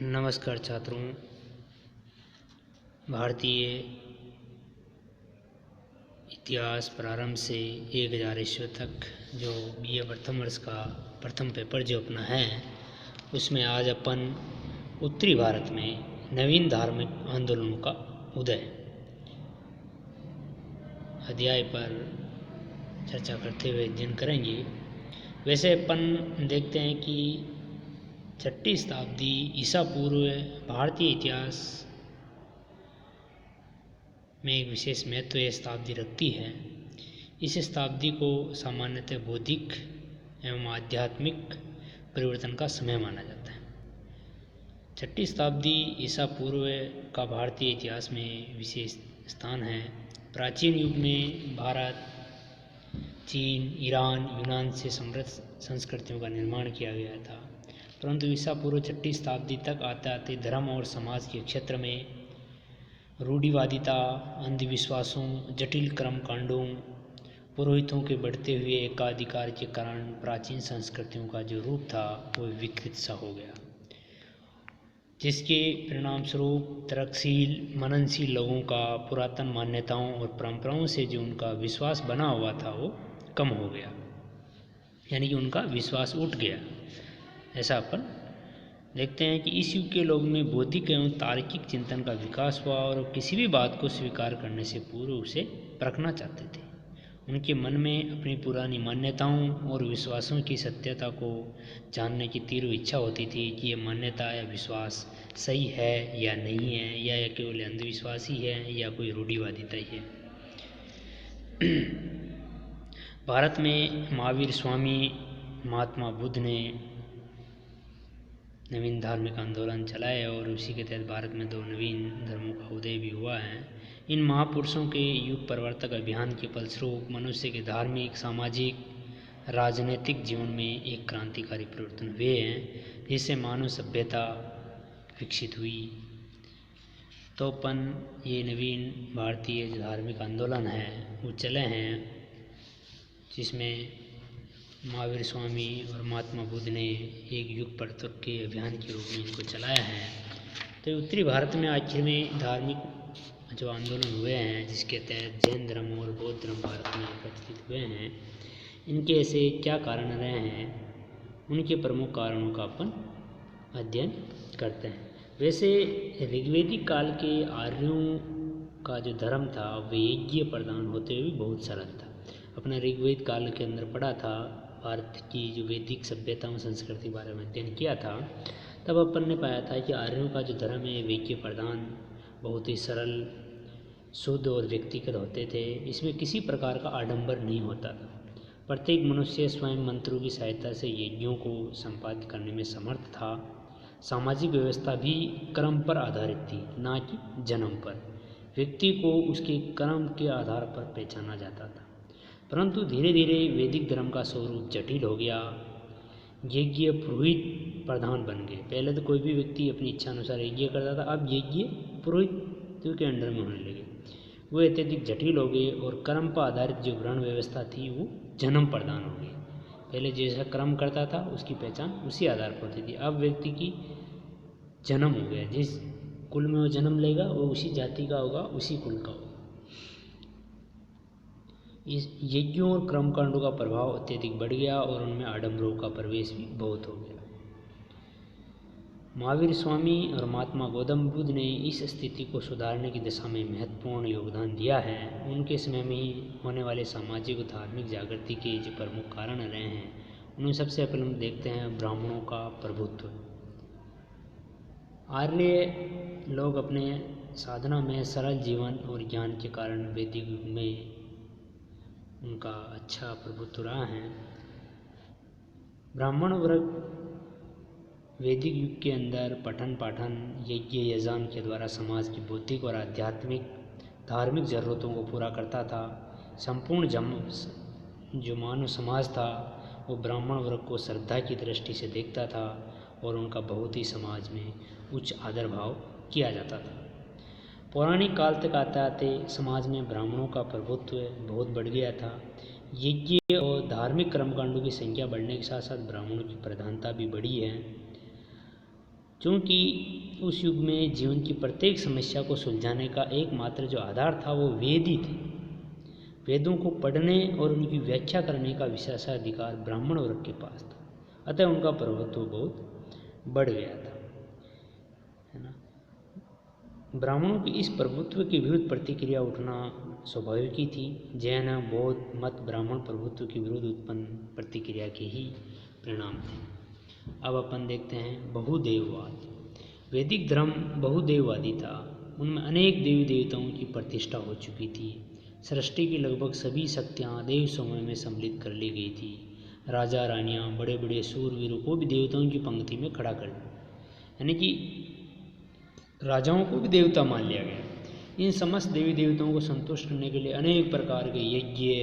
नमस्कार छात्रों। भारतीय इतिहास प्रारंभ से 1000 ईस्वी तक जो बीए प्रथम वर्ष का प्रथम पेपर जो अपना है, उसमें आज अपन उत्तरी भारत में नवीन धार्मिक आंदोलनों का उदय अध्याय पर चर्चा करते हुए अध्ययन करेंगे। वैसे अपन देखते हैं कि 6वीं शताब्दी ईसा पूर्व भारतीय इतिहास में एक विशेष महत्व यह शताब्दी रखती है। इस शताब्दी को सामान्यतः बौद्धिक एवं आध्यात्मिक परिवर्तन का समय माना जाता है। 6वीं शताब्दी ईसा पूर्व का भारतीय इतिहास में विशेष स्थान है। प्राचीन युग में भारत, चीन, ईरान, यूनान से समृद्ध संस्कृतियों का निर्माण किया गया था, परंतु ईसा पूर्व 6वीं शताब्दी तक आते आते धर्म और समाज के क्षेत्र में रूढ़िवादिता, अंधविश्वासों, जटिल कर्म कांडों, पुरोहितों के बढ़ते हुए एकाधिकार के कारण प्राचीन संस्कृतियों का जो रूप था वो विकृत सा हो गया, जिसके परिणाम स्वरूप तर्कशील, मननशील लोगों का पुरातन मान्यताओं और परंपराओं से जो उनका विश्वास बना हुआ था वो कम हो गया, यानी कि उनका विश्वास उठ गया। ऐसा अपन देखते हैं कि इस युग के लोगों में बौद्धिक एवं तार्किक चिंतन का विकास हुआ और किसी भी बात को स्वीकार करने से पूर्व उसे परखना चाहते थे। उनके मन में अपनी पुरानी मान्यताओं और विश्वासों की सत्यता को जानने की तीव्र इच्छा होती थी कि ये मान्यता या विश्वास सही है या नहीं है, या केवल अंधविश्वास ही है या कोई रूढ़िवादिता ही है। भारत में महावीर स्वामी, महात्मा बुद्ध ने नवीन धार्मिक आंदोलन चलाए और उसी के तहत भारत में 2 नवीन धर्मों का उदय भी हुआ है। इन महापुरुषों के युग परिवर्तक अभियान के फलस्वरूप मनुष्य के धार्मिक, सामाजिक, राजनीतिक जीवन में एक क्रांतिकारी परिवर्तन हुए हैं, जिससे मानव सभ्यता विकसित हुई। तो अपन ये नवीन भारतीय जो धार्मिक आंदोलन है वो चले हैं, जिसमें महावीर स्वामी और महात्मा बुद्ध ने एक युग परिवर्तक के अभियान के रूप में इनको चलाया है। तो उत्तरी भारत में आखिर में धार्मिक जो आंदोलन हुए हैं, जिसके तहत जैन धर्म और बौद्ध धर्म भारत में प्रचलित हुए हैं, इनके ऐसे क्या कारण रहे हैं, उनके प्रमुख कारणों का अपन अध्ययन करते हैं। वैसे ऋग्वेदिक काल के आर्यों का जो धर्म था वह यज्ञ प्रधान होते हुए भी बहुत सरल था। अपना ऋग्वेद काल के अंदर पढ़ा था, भारत की जो वैदिक सभ्यताओं संस्कृति के बारे में अध्ययन किया था, तब अपन ने पाया था कि आर्यों का जो धर्म है यज्ञ प्रधान, बहुत ही सरल, शुद्ध और व्यक्तिगत होते थे। इसमें किसी प्रकार का आडंबर नहीं होता था। प्रत्येक मनुष्य स्वयं मंत्रों की सहायता से यज्ञों को संपादित करने में समर्थ था। सामाजिक व्यवस्था भी कर्म पर आधारित थी, ना कि जन्म पर। व्यक्ति को उसके कर्म के आधार पर पहचाना जाता था। परंतु धीरे धीरे वैदिक धर्म का स्वरूप जटिल हो गया। यज्ञ पुरोहित प्रधान बन गए। पहले तो कोई भी व्यक्ति अपनी इच्छा अनुसार यज्ञ करता था, अब यज्ञ पुरोहित के अंडर में होने लगे। वो अत्यधिक जटिल हो गए और कर्म पर आधारित जो वर्ण व्यवस्था थी वो जन्म प्रधान हो गई। पहले जैसा कर्म करता था उसकी पहचान उसी आधार पर होती थी, अब व्यक्ति की जन्म हो गया, जिस कुल में वो जन्म लेगा वो उसी जाति का होगा, उसी कुल का होगा। इस यज्ञों और कर्मकांडों का प्रभाव अत्यधिक बढ़ गया और उनमें आडंबरों का प्रवेश भी बहुत हो गया। महावीर स्वामी और महात्मा गौतम बुद्ध ने इस स्थिति को सुधारने की दिशा में महत्वपूर्ण योगदान दिया है। उनके समय में ही होने वाले सामाजिक और धार्मिक जागृति के जो प्रमुख कारण रहे हैं, उनमें सबसे पहले हम देखते हैं ब्राह्मणों का प्रभुत्व। आर्य लोग अपने साधना में सरल जीवन और ज्ञान के कारण वैदिक युग में उनका अच्छा प्रभुत्व रहा है। ब्राह्मण वर्ग वैदिक युग के अंदर पठन पाठन, यज्ञ यजन के द्वारा समाज की बौद्धिक और आध्यात्मिक धार्मिक ज़रूरतों को पूरा करता था। संपूर्ण जो मानव समाज था वो ब्राह्मण वर्ग को श्रद्धा की दृष्टि से देखता था और उनका बहुत ही समाज में उच्च आदर भाव किया जाता था। पौराणिक काल तक आते आते समाज में ब्राह्मणों का प्रभुत्व बहुत बढ़ गया था। यज्ञ और धार्मिक कर्मकांडों की संख्या बढ़ने के साथ साथ ब्राह्मणों की प्रधानता भी बढ़ी है। क्योंकि उस युग में जीवन की प्रत्येक समस्या को सुलझाने का एकमात्र जो आधार था वो वेद ही थे। वेदों को पढ़ने और उनकी व्याख्या करने का विशेषाधिकार ब्राह्मण वर्ग के पास था, अतः उनका प्रभुत्व बहुत बढ़ गया था, है ना। ब्राह्मणों की इस प्रभुत्व के विरुद्ध प्रतिक्रिया उठना स्वाभाविक ही थी। जैन बौद्ध मत ब्राह्मण प्रभुत्व के विरुद्ध उत्पन्न प्रतिक्रिया के ही परिणाम थे। अब अपन देखते हैं बहुदेववाद। वैदिक धर्म बहुदेववादी था। उनमें अनेक देवी देवताओं की प्रतिष्ठा हो चुकी थी। सृष्टि की लगभग सभी शक्तियाँ देव समूह में सम्मिलित कर ली गई थी। राजा रानियाँ बड़े बड़े सूरवीरों को भी देवताओं की पंक्ति में खड़ा कर, यानी कि राजाओं को भी देवता मान लिया गया। इन समस्त देवी देवताओं को संतुष्ट करने के लिए अनेक प्रकार के यज्ञ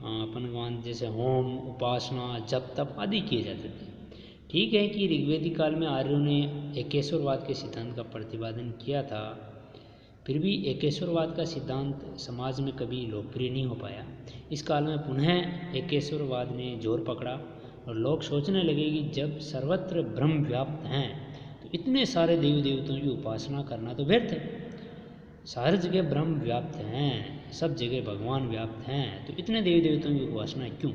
अपन जैसे होम उपासना जप तप आदि किए जाते थे। ठीक है कि ऋग्वेदिक काल में आर्यों ने एकेश्वरवाद के सिद्धांत का प्रतिपादन किया था, फिर भी एकेश्वरवाद का सिद्धांत समाज में कभी लोकप्रिय नहीं हो पाया। इस काल में पुनः एकेश्वरवाद ने जोर पकड़ा और लोग सोचने लगे कि जब सर्वत्र ब्रह्म व्याप्त हैं तो इतने सारे देवी देवताओं की उपासना करना तो व्यर्थ है। सारी जगह ब्रह्म व्याप्त हैं, सब जगह भगवान व्याप्त हैं, तो इतने देवी देवताओं की उपासना क्यों।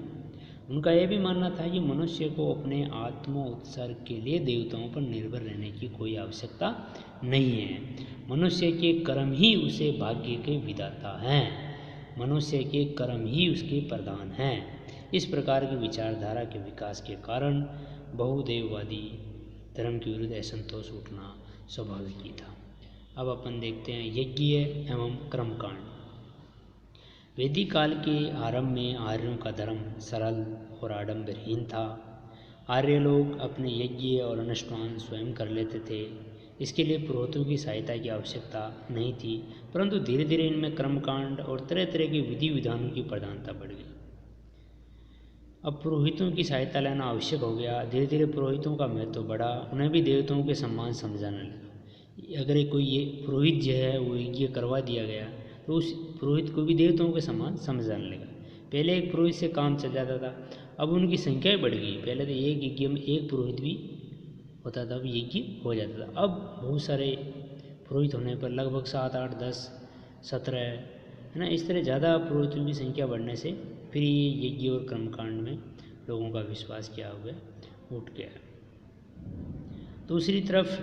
उनका यह भी मानना था कि मनुष्य को अपने आत्म उत्सर्ग के लिए देवताओं पर निर्भर रहने की कोई आवश्यकता नहीं है। मनुष्य के कर्म ही उसे भाग्य के विधाता हैं, मनुष्य के कर्म ही उसके प्रधान हैं। इस प्रकार की विचारधारा के विकास के कारण बहुदेववादी धर्म के विरुद्ध असंतोष उठना स्वाभाविक ही था। अब अपन देखते हैं यज्ञ एवं कर्मकांड। वैदिक काल के आरंभ में आर्यों का धर्म सरल और आडंबरहीन था। आर्य लोग अपने यज्ञ और अनुष्ठान स्वयं कर लेते थे। इसके लिए पुरोहितों की सहायता की आवश्यकता नहीं थी, परंतु धीरे धीरे इनमें कर्मकांड और तरह तरह के विधि विधानों की प्रधानता बढ़ गई। अब पुरोहितों की सहायता लेना आवश्यक हो गया। धीरे धीरे पुरोहितों का महत्व बढ़ा, उन्हें भी देवताओं के सम्मान समझाने लगा। अगर कोई ये पुरोहित जो है वो यज्ञ करवा दिया गया तो उस पुरोहित को भी देवताओं के समान समझाने लगा। पहले एक पुरोहित से काम चल जाता था, अब उनकी संख्या बढ़ गई। पहले तो एक यज्ञ में एक पुरोहित भी होता था, अब यज्ञ हो जाता था। अब बहुत सारे पुरोहित होने पर लगभग 7 8 10 17 है ना, इस तरह ज़्यादा पुरोहितों की संख्या बढ़ने से फिर ये यज्ञ और कर्मकांड में लोगों का विश्वास क्या हो गया, उठ गया। दूसरी तरफ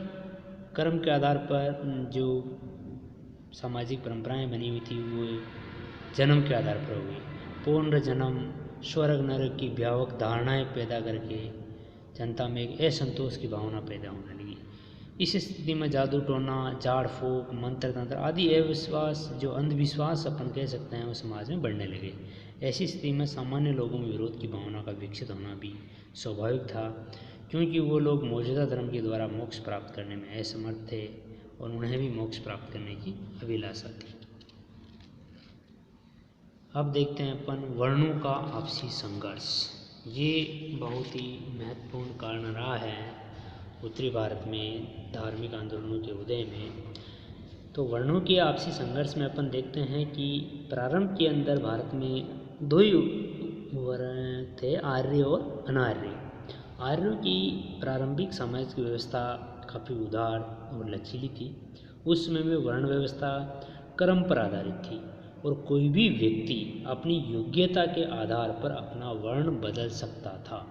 कर्म के आधार पर जो सामाजिक परंपराएं बनी हुई थी वो जन्म के आधार पर हुई। पूर्ण जन्म स्वर्ग नरक की भयावह धारणाएं पैदा करके जनता में एक असंतोष की भावना पैदा होने लगी। इस स्थिति में जादू टोना, झाड़ फूक, मंत्र तंत्र आदि अविश्वास जो अंधविश्वास अपन कह सकते हैं वो समाज में बढ़ने लगे। ऐसी स्थिति में सामान्य लोगों में विरोध की भावना का विकसित होना भी स्वाभाविक था, क्योंकि वो लोग मौजूदा धर्म के द्वारा मोक्ष प्राप्त करने में असमर्थ थे और उन्हें भी मोक्ष प्राप्त करने की अभिलाषा थी। अब देखते हैं अपन वर्णों का आपसी संघर्ष। ये बहुत ही महत्वपूर्ण कारण रहा है उत्तरी भारत में धार्मिक आंदोलनों के उदय में। तो वर्णों के आपसी संघर्ष में अपन देखते हैं कि प्रारंभ के अंदर भारत में दो ही वर्ण थे, आर्य और अनार्य। आर्यों की प्रारंभिक सामाजिक व्यवस्था काफ़ी उदार और लचीली थी। उस समय में वर्ण व्यवस्था कर्म पर आधारित थी और कोई भी व्यक्ति अपनी योग्यता के आधार पर अपना वर्ण बदल सकता था।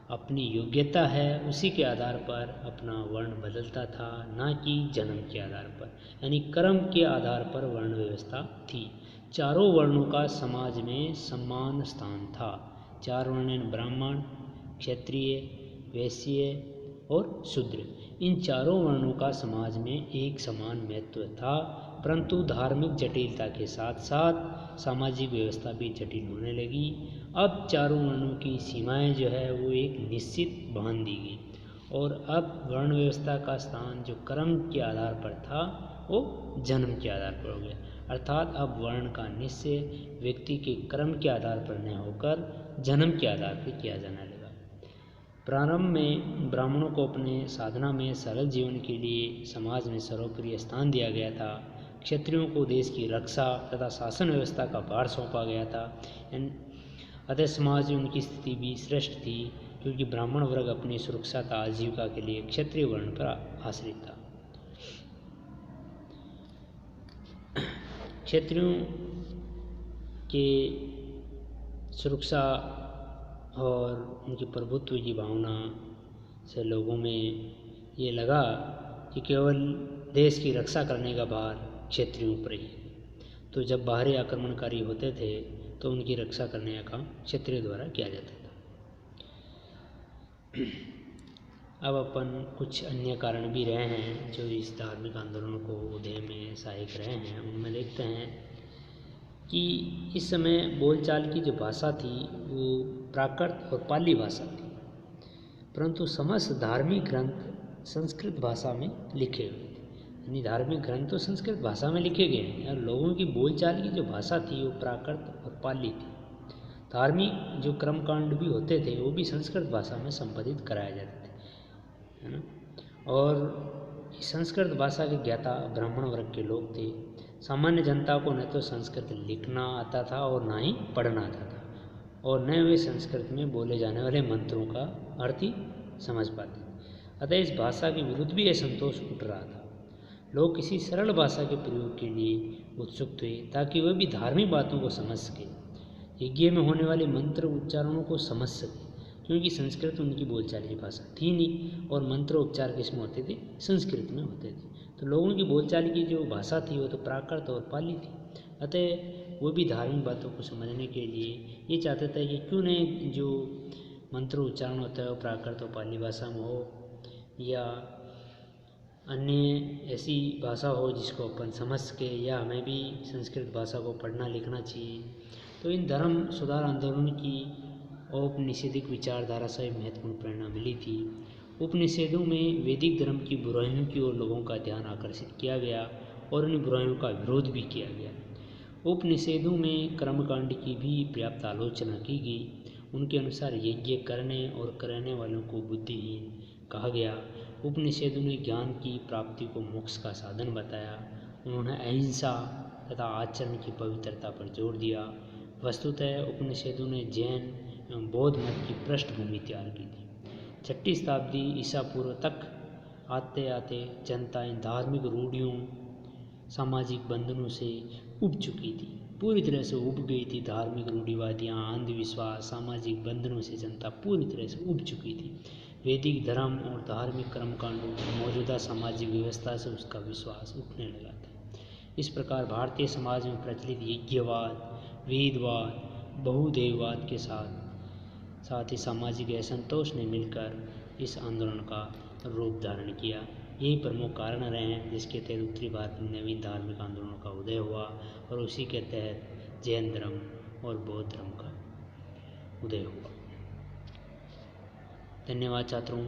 अपनी योग्यता है उसी के आधार पर अपना वर्ण बदलता था, ना कि जन्म के आधार पर, यानी कर्म के आधार पर वर्ण व्यवस्था थी। चारों वर्णों का समाज में समान स्थान था। 4 वर्ण ब्राह्मण, क्षत्रिय, वैश्य और शूद्र, इन चारों वर्णों का समाज में एक समान महत्व था, परंतु धार्मिक जटिलता के साथ साथ सामाजिक व्यवस्था भी जटिल होने लगी। अब चारों वर्णों की सीमाएं जो है वो एक निश्चित बांध दी गई और अब वर्ण व्यवस्था का स्थान जो कर्म के आधार पर था वो जन्म के आधार पर हो गया। अर्थात अब वर्ण का निश्चय व्यक्ति के कर्म के आधार पर न होकर जन्म के आधार पर किया जाने लगा। प्रारंभ में ब्राह्मणों को अपने साधना में सरल जीवन के लिए समाज में सर्वोपरि स्थान दिया गया था। क्षत्रियों को देश की रक्षा तथा शासन व्यवस्था का भार सौंपा गया था। अतः समाज में उनकी स्थिति भी श्रेष्ठ थी। क्योंकि ब्राह्मण वर्ग अपनी सुरक्षा तथा आजीविका के लिए क्षत्रिय वर्ण पर आश्रित था। क्षत्रियों के सुरक्षा और उनके प्रभुत्व की भावना से लोगों में ये लगा कि केवल देश की रक्षा करने का भार क्षत्रियों पर ही। तो जब बाहरी आक्रमणकारी होते थे तो उनकी रक्षा करने का काम क्षत्रियों द्वारा किया जाता था। अब अपन कुछ अन्य कारण भी रहे हैं जो इस धार्मिक आंदोलन को उदय में सहायक रहे हैं। उनमें देखते हैं कि इस समय बोलचाल की जो भाषा थी वो प्राकृत और पाली भाषा थी, परंतु समस्त धार्मिक ग्रंथ संस्कृत भाषा में लिखे हुए थे। यानी धार्मिक ग्रंथ तो संस्कृत भाषा में लिखे गए हैं और लोगों की बोलचाल की जो भाषा थी वो प्राकृत और पाली थी। धार्मिक जो कर्मकांड भी होते थे वो भी संस्कृत भाषा में संपादित कराए जाते थे, है ना। और संस्कृत भाषा के ज्ञाता ब्राह्मण वर्ग के लोग थे। सामान्य जनता को न तो संस्कृत लिखना आता था और ना ही पढ़ना आता था, और न वे संस्कृत में बोले जाने वाले मंत्रों का अर्थ ही समझ पाते। अतः इस भाषा के विरुद्ध भी असंतोष उठ रहा था। लोग किसी सरल भाषा के प्रयोग के लिए उत्सुक थे ताकि वह भी धार्मिक बातों को समझ सके, यज्ञ में होने वाले मंत्र उच्चारणों को समझ सके, क्योंकि संस्कृत उनकी बोलचाल की भाषा थी नहीं और मंत्र उपचार किसमें होते थे, संस्कृत में होते थे। तो लोगों की बोलचाल की जो भाषा थी वो तो प्राकृत और पाली थी। अतः वो भी धार्मिक बातों को समझने के लिए ये चाहते थे कि क्यों नहीं जो मंत्र उच्चारण होता है वो प्राकृत और पाली भाषा में हो, या अन्य ऐसी भाषा हो जिसको अपन समझ सके, या हमें भी संस्कृत भाषा को पढ़ना लिखना चाहिए। तो इन धर्म सुधार आंदोलन की औपनिषदिक विचारधारा से महत्वपूर्ण प्रेरणा मिली थी। उपनिषदों में वैदिक धर्म की बुराइयों की ओर लोगों का ध्यान आकर्षित किया गया और उन बुराइयों का विरोध भी किया गया। उपनिषदों में कर्मकांड की भी पर्याप्त आलोचना की गई। उनके अनुसार यज्ञ करने और करने वालों को बुद्धिहीन कहा गया। उपनिषदों ने ज्ञान की प्राप्ति को मोक्ष का साधन बताया। उन्होंने अहिंसा तथा आचरण की पवित्रता पर जोर दिया। वस्तुतः उपनिषदों ने जैन एवं बौद्ध मत की पृष्ठभूमि तैयार की थी। 6वीं शताब्दी ईसा पूर्व तक आते आते जनता इन धार्मिक रूढ़ियों, सामाजिक बंधनों से उब चुकी थी, पूरी तरह से उब गई थी। धार्मिक रूढ़िवादियाँ, अंधविश्वास, सामाजिक बंधनों से जनता पूरी तरह से उब चुकी थी। वैदिक धर्म और धार्मिक कर्मकांडों की मौजूदा सामाजिक व्यवस्था से उसका विश्वास उठने लगा था। इस प्रकार भारतीय समाज में प्रचलित यज्ञवाद, वेदवाद, बहुदेववाद के साथ ही सामाजिक असंतोष ने मिलकर इस आंदोलन का रूप धारण किया। यही प्रमुख कारण रहे हैं जिसके तहत उत्तरी भारत में नवीन धार्मिक आंदोलनों का उदय हुआ और उसी के तहत जैन धर्म और बौद्ध धर्म का उदय हुआ। धन्यवाद छात्रों।